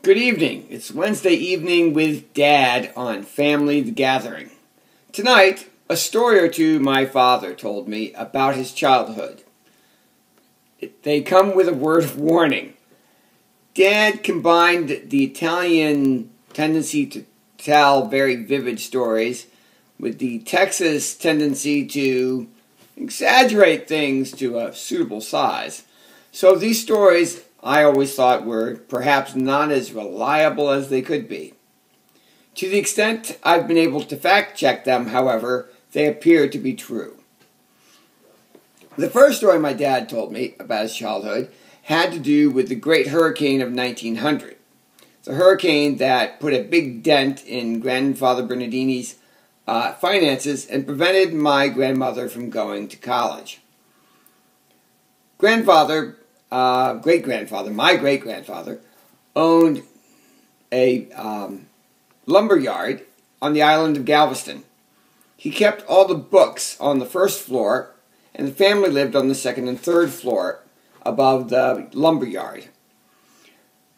Good evening. It's Wednesday evening with Dad on Family the Gathering. Tonight, a story or two my father told me about his childhood. They come with a word of warning. Dad combined the Italian tendency to tell very vivid stories with the Texas tendency to exaggerate things to a suitable size. So these stories I always thought were perhaps not as reliable as they could be. To the extent I've been able to fact-check them, however, they appear to be true. The first story my dad told me about his childhood had to do with the Great Hurricane of 1900. It's a hurricane that put a big dent in Grandfather Bernardini's finances and prevented my grandmother from going to college. My great-grandfather, owned a lumber yard on the island of Galveston. He kept all the books on the first floor, and the family lived on the second and third floor above the lumber yard.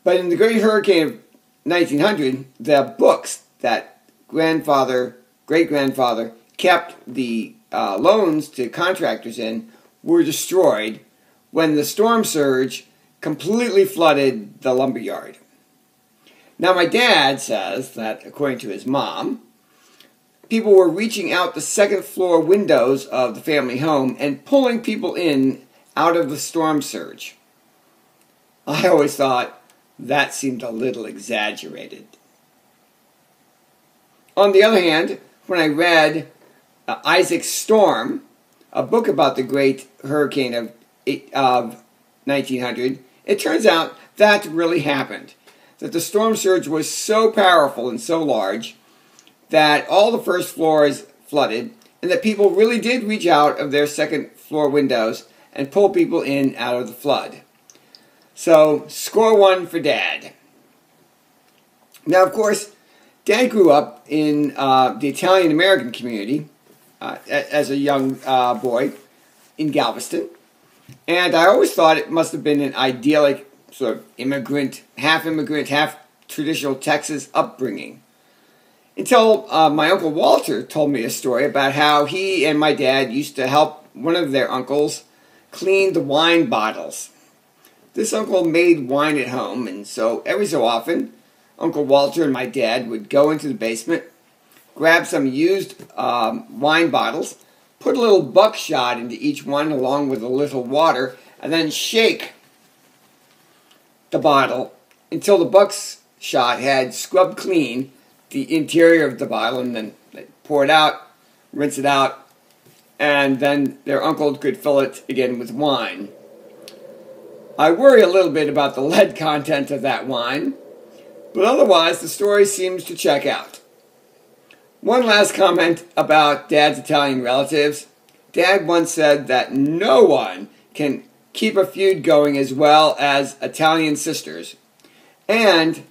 But in the Great Hurricane of 1900, the books that great-grandfather kept the loans to contractors in were destroyed when the storm surge completely flooded the lumber yard. Now my dad says that, according to his mom, people were reaching out the second floor windows of the family home and pulling people in out of the storm surge. I always thought that seemed a little exaggerated. On the other hand, when I read Isaac's Storm, a book about the Great Hurricane of 1900, it turns out that really happened. That the storm surge was so powerful and so large that all the first floors flooded, and that people really did reach out of their second floor windows and pull people in out of the flood. So, score one for Dad. Now, of course, Dad grew up in the Italian-American community as a young boy in Galveston. And I always thought it must have been an idyllic sort of immigrant, half traditional Texas upbringing. Until my Uncle Walter told me a story about how he and my dad used to help one of their uncles clean the wine bottles. This uncle made wine at home, and so every so often, Uncle Walter and my dad would go into the basement, grab some used wine bottles, put a little buckshot into each one along with a little water, and then shake the bottle until the buckshot had scrubbed clean the interior of the bottle, and then they pour it out, rinse it out, and then their uncle could fill it again with wine. I worry a little bit about the lead content of that wine, but otherwise the story seems to check out. One last comment about Dad's Italian relatives. Dad once said that no one can keep a feud going as well as Italian sisters. And,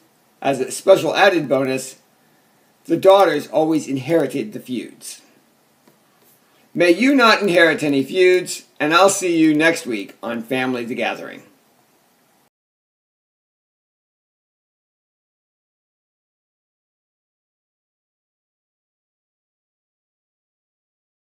as a special added bonus, the daughters always inherited the feuds. May you not inherit any feuds, and I'll see you next week on Family the Gathering.